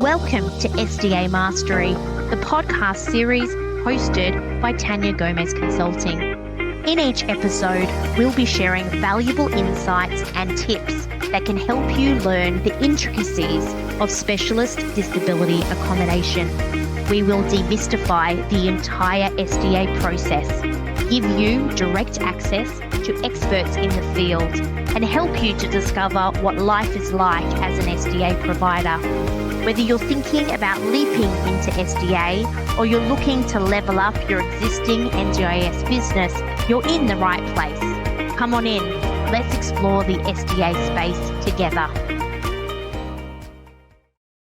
Welcome to SDA Mastery, the podcast series hosted by Tania Gomez Consulting. In each episode, we'll be sharing valuable insights and tips that can help you learn the intricacies of specialist disability accommodation. We will demystify the entire SDA process, give you direct access to experts in the field, and help you to discover what life is like as an SDA provider. Whether you're thinking about leaping into SDA or you're looking to level up your existing NDIS business, you're in the right place. Come on in, let's explore the SDA space together.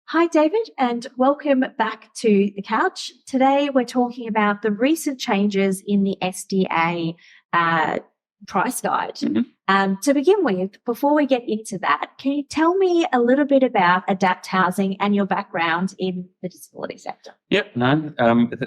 Hi, David, and welcome back to the couch. Today, we're talking about the recent changes in the SDA price guide. To begin with, before we get into that, can you tell me a little bit about Adapt Housing and your background in the disability sector? Yep,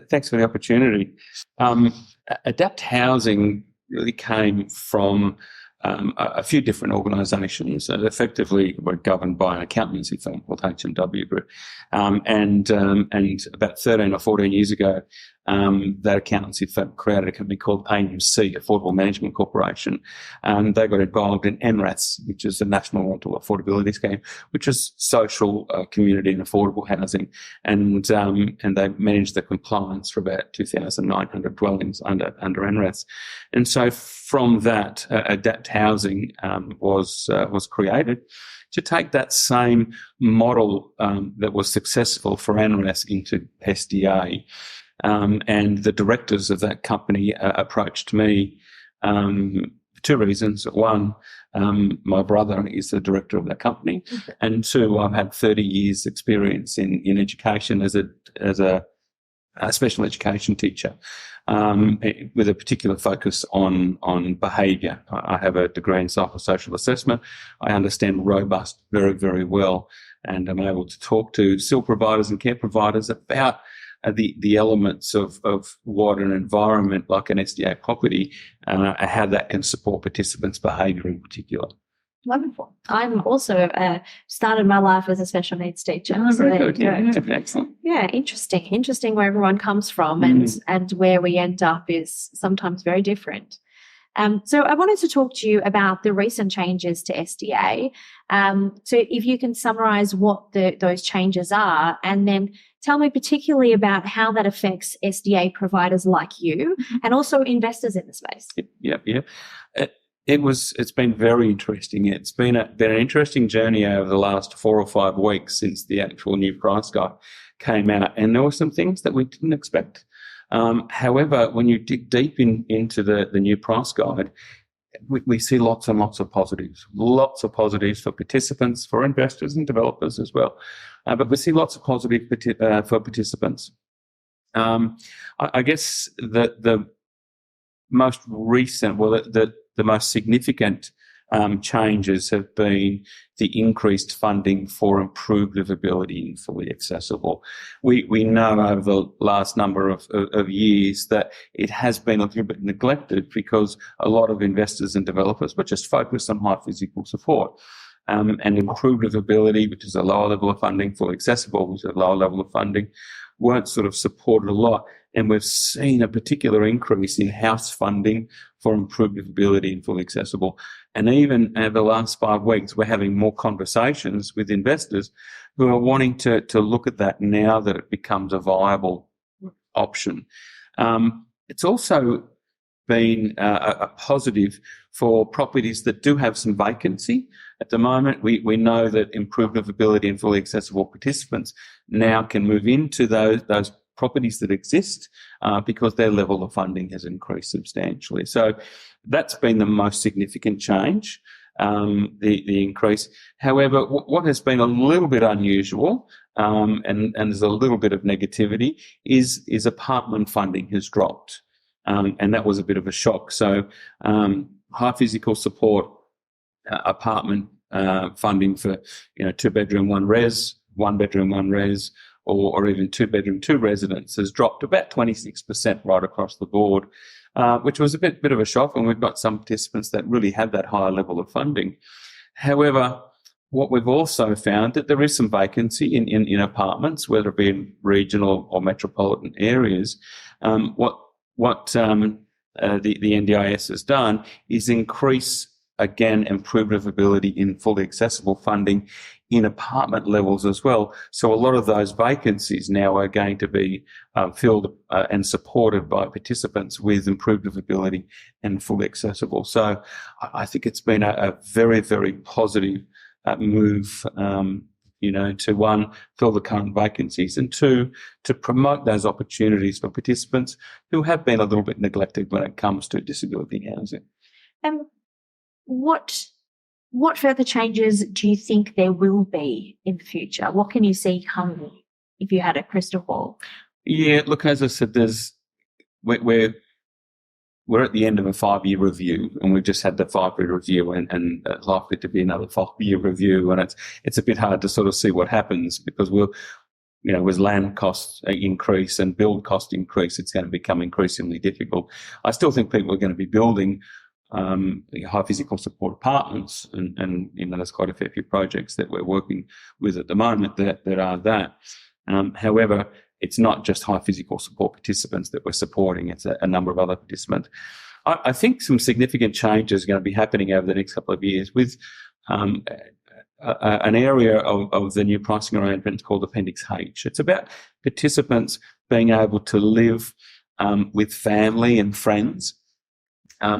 thanks for the opportunity. Adapt Housing really came from a few different organisations that effectively were governed by an accountancy firm called H&W Group. And about 13 or 14 years ago, that accountancy firm created a company called AMC, Affordable Management Corporation. They got involved in NRAS, which is the National Rental Affordability Scheme, which is social, community and affordable housing. And they managed the compliance for about 2,900 dwellings under NRAS. And so from that, Adapt Housing was created to take that same model that was successful for NRAS into SDA. And the directors of that company approached me for two reasons. One, my brother is the director of that company, and two, I've had 30 years experience in education as a special education teacher, with a particular focus on behaviour. I have a degree in psychosocial assessment. I understand robust very, very well, and I'm able to talk to SIL providers and care providers about the elements of what an environment like an SDA property, how that can support participants' behaviour in particular. Wonderful. I'm also started my life as a special needs teacher. Oh, very good. Yeah, excellent. Yeah, interesting where everyone comes from and where we end up is sometimes very different. So I wanted to talk to you about the recent changes to SDA. So if you can summarise what those changes are, and then tell me particularly about how that affects SDA providers like you and also investors in the space. Yeah. It's been very interesting. It's been an interesting journey over the last 4 or 5 weeks since the actual new price guide came out, and there were some things that we didn't expect. However, when you dig deep into the new price guide, we see lots and lots of positives for participants, for investors and developers as well. But we see lots of positive for participants. I guess the most recent, the most significant changes have been the increased funding for improved livability and fully accessible. We know over the last number of years that it has been a little bit neglected because a lot of investors and developers were just focused on high physical support. And improved livability, which is a lower level of funding, fully accessible, which is a lower level of funding, weren't sort of supported a lot. And we've seen a particular increase in house funding for improved livability and fully accessible. And even over the last 5 weeks, we're having more conversations with investors who are wanting to look at that now that it becomes a viable option. It's also been a positive for properties that do have some vacancy. At the moment, we know that improved livability and fully accessible participants now can move into those properties that exist because their level of funding has increased substantially. So that's been the most significant change, the increase. However, what has been a little bit unusual, and there's a little bit of negativity, is apartment funding has dropped. And that was a bit of a shock. So high physical support apartment funding for 2-bedroom, 1-res, 1-bedroom, 1-res, or even 2-bedroom, 2 residents has dropped about 26% right across the board, which was a bit of a shock. And we've got some participants that really have that higher level of funding. However, what we've also found that there is some vacancy in apartments, whether it be in regional or metropolitan areas. What the NDIS has done is increase, again, improve livability in fully accessible funding in apartment levels as well. So a lot of those vacancies now are going to be filled and supported by participants with improved livability and fully accessible. So I think it's been a very, very positive move, to one, fill the current vacancies, and two, to promote those opportunities for participants who have been a little bit neglected when it comes to disability housing. What further changes do you think there will be in the future? What can you see coming if you had a crystal ball? Yeah, look, as I said, we're at the end of a 5-year review, and we've just had the 5-year review, and likely to be another 5-year review, and it's a bit hard to sort of see what happens, because as land costs increase and build cost increase, it's going to become increasingly difficult. I still think people are going to be building high physical support apartments, and there's quite a fair few projects that we're working with at the moment that are that. However, it's not just high physical support participants that we're supporting, it's a number of other participants. I think some significant changes are going to be happening over the next couple of years with an area of the new pricing arrangement called Appendix H. It's about participants being able to live with family and friends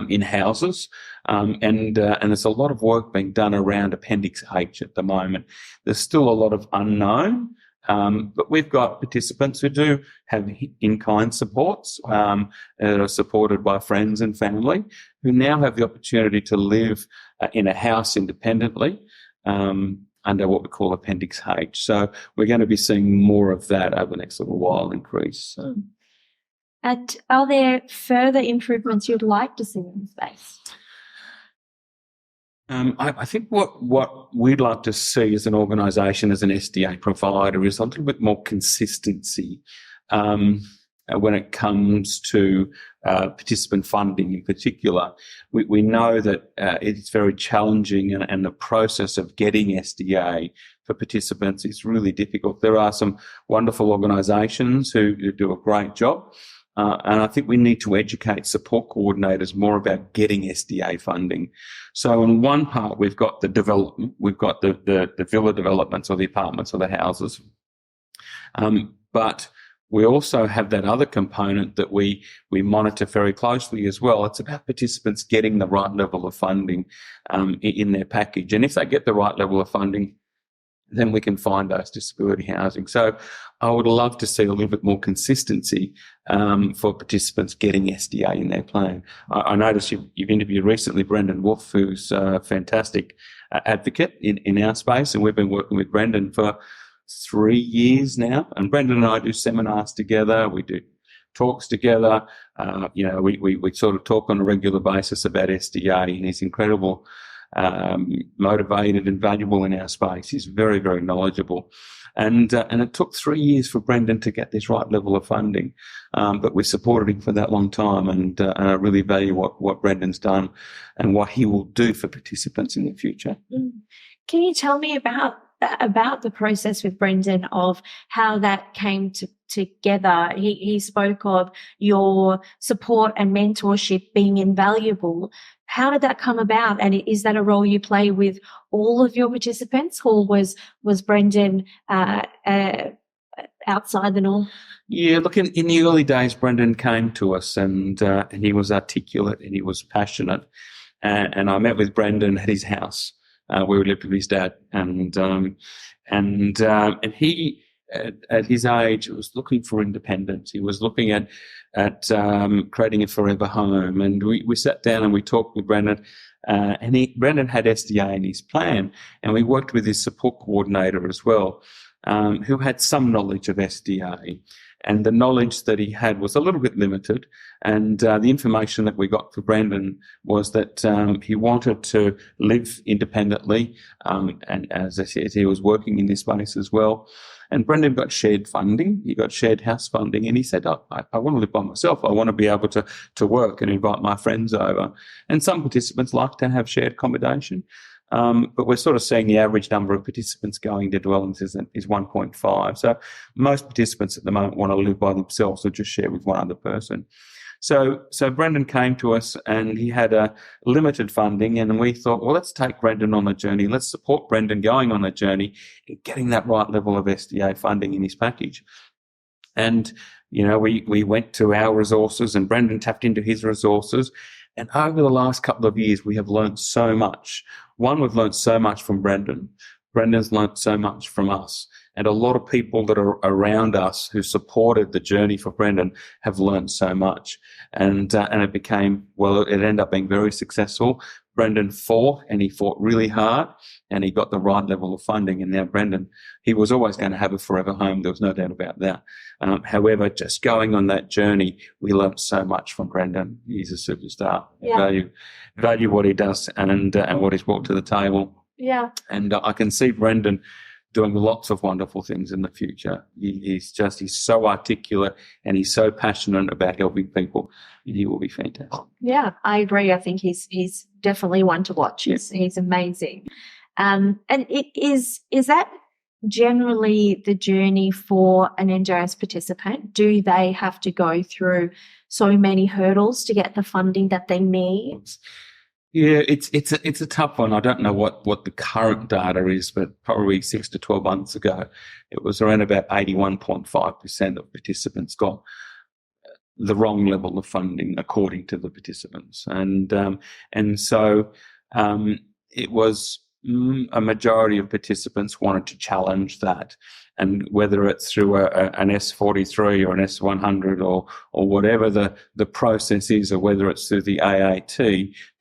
in houses, and there's a lot of work being done around Appendix H at the moment. There's still a lot of unknown, but we've got participants who do have in-kind supports that are supported by friends and family, who now have the opportunity to live in a house independently under what we call Appendix H. So we're going to be seeing more of that over the next little while increase. And are there further improvements you'd like to see in the space? I think what we'd like to see as an organisation, as an SDA provider, is a little bit more consistency when it comes to participant funding in particular. We know that it's very challenging, and the process of getting SDA for participants is really difficult. There are some wonderful organisations who do a great job. And I think we need to educate support coordinators more about getting SDA funding. So on one part, we've got the development, we've got the villa developments or the apartments or the houses. But we also have that other component that we monitor very closely as well. It's about participants getting the right level of funding in their package. And if they get the right level of funding, then we can find those disability housing. So I would love to see a little bit more consistency for participants getting SDA in their plan. I noticed you've interviewed recently Brendon Woolf, who's a fantastic advocate in our space, and we've been working with Brendon for 3 years now. And Brendon and I do seminars together. We do talks together. We sort of talk on a regular basis about SDA, and he's incredible. Motivated and valuable in our space. He's very, very knowledgeable. And it took 3 years for Brendon to get this right level of funding. But we supported him for that long time, and I really value what Brendon's done and what he will do for participants in the future. Can you tell me about the process with Brendon, of how that came together? He spoke of your support and mentorship being invaluable. How did that come about? And is that a role you play with all of your participants, or was Brendon outside the norm? Yeah, look, in the early days, Brendon came to us, and he was articulate and he was passionate. And I met with Brendon at his house where we lived with his dad, and he, at his age, was looking for independence. He was looking at creating a forever home, and we sat down and we talked with Brendon, and Brendon had SDA in his plan, and we worked with his support coordinator as well, who had some knowledge of SDA. And the knowledge that he had was a little bit limited. And the information that we got for Brendon was that he wanted to live independently. And as I said, he was working in this space as well. And Brendon got shared funding. He got shared house funding. And he said, I want to live by myself. I want to be able to work and invite my friends over. And some participants like to have shared accommodation. but we're sort of seeing the average number of participants going to dwellings is 1.5. So most participants at the moment want to live by themselves or just share with one other person. So Brendon came to us and he had a limited funding, and we thought, well, let's take Brendon on the journey. Let's support Brendon going on the journey and getting that right level of SDA funding in his package. And, we went to our resources and Brendon tapped into his resources. And over the last couple of years, we have learned so much. One, we've learned so much from Brendon. Brendon's learned so much from us. And a lot of people that are around us who supported the journey for Brendon have learned so much. And it became, it ended up being very successful. Brendon fought, and he fought really hard, and he got the right level of funding. And now Brendon, he was always going to have a forever home. There was no doubt about that. However, just going on that journey, we learned so much from Brendon. He's a superstar. Yeah. Value what he does and what he's brought to the table. Yeah. And I can see Brendon doing lots of wonderful things in the future. He's so articulate and he's so passionate about helping people. He will be fantastic. Yeah, I agree. I think he's definitely one to watch. Yeah. He's amazing. And is that generally the journey for an NDIS participant? Do they have to go through so many hurdles to get the funding that they need? Yeah, it's a tough one. I don't know what the current data is, but probably 6 to 12 months ago, it was around about 81.5% of participants got the wrong level of funding according to the participants, and so it was a majority of participants wanted to challenge that. And whether it's through an S43 or an S100 or whatever the process is, or whether it's through the AAT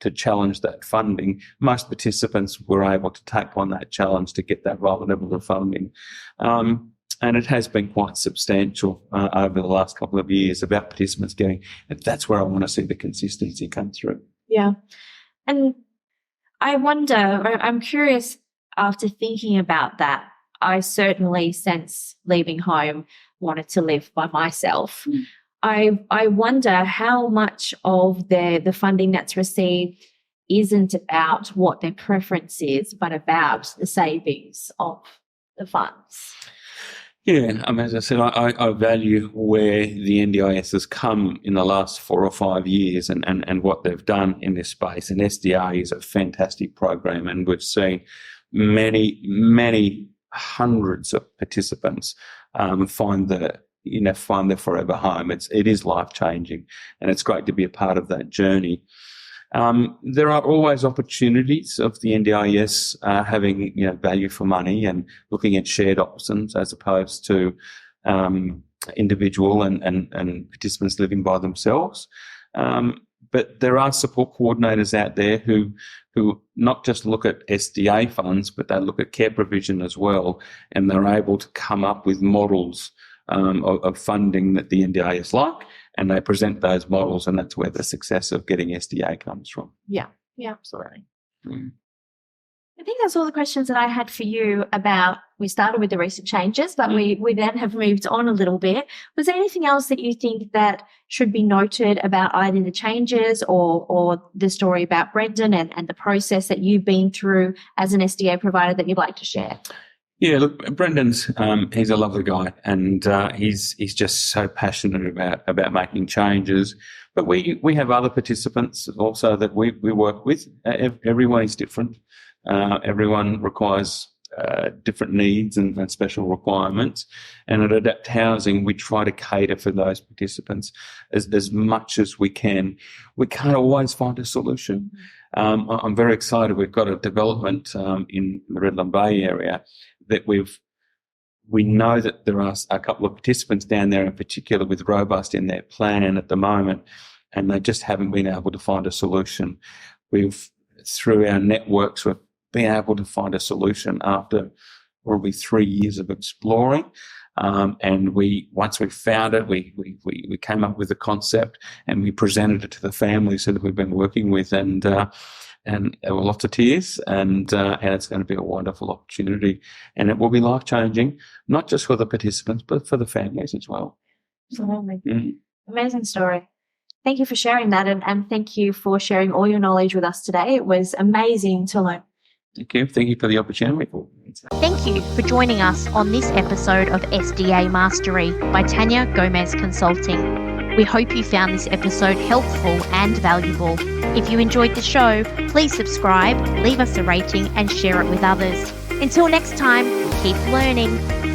to challenge that funding, most participants were able to take on that challenge to get that right level of funding. And it has been quite substantial over the last couple of years about participants getting, and that's where I want to see the consistency come through. Yeah. And I wonder, I'm curious, after thinking about that, I certainly, since leaving home, wanted to live by myself. I wonder how much of the funding that's received isn't about what their preference is, but about the savings of the funds. Yeah, as I said, I value where the NDIS has come in the last 4 or 5 years and what they've done in this space. And SDA is a fantastic program, and we've seen many hundreds of participants find their forever home. It is life-changing, and it's great to be a part of that journey. There are always opportunities of the NDIS having value for money and looking at shared options as opposed to individual and participants living by themselves. But there are support coordinators out there who not just look at SDA funds, but they look at care provision as well, and they're able to come up with models of funding that the NDIS like, and they present those models, and that's where the success of getting SDA comes from. Yeah, absolutely. I think that's all the questions that I had for you about. We started with the recent changes, but we then have moved on a little bit. Was there anything else that you think that should be noted about either the changes or the story about Brendon and the process that you've been through as an SDA provider that you'd like to share? Yeah, look, Brendon's he's a lovely guy, and he's just so passionate about making changes. But we have other participants also that we work with. Everyone is different. Everyone requires different needs and special requirements. And at Adapt Housing, we try to cater for those participants as much as we can. We can't always find a solution. I'm very excited. We've got a development in the Redland Bay area that we know that there are a couple of participants down there in particular with robust in their plan at the moment, and they just haven't been able to find a solution. Through our networks, we've been able to find a solution after probably 3 years of exploring. And once we found it, we came up with the concept and we presented it to the families that we've been working with, and there were lots of tears, and it's going to be a wonderful opportunity, and it will be life-changing, not just for the participants, but for the families as well. Absolutely. Amazing story. Thank you for sharing that, and thank you for sharing all your knowledge with us today. It was amazing to learn Thank you for the opportunity. Thank you for joining us on this episode of SDA Mastery by Tania Gomez Consulting. We hope you found this episode helpful and valuable. If you enjoyed the show, please subscribe, leave us a rating, and share it with others. Until next time, keep learning.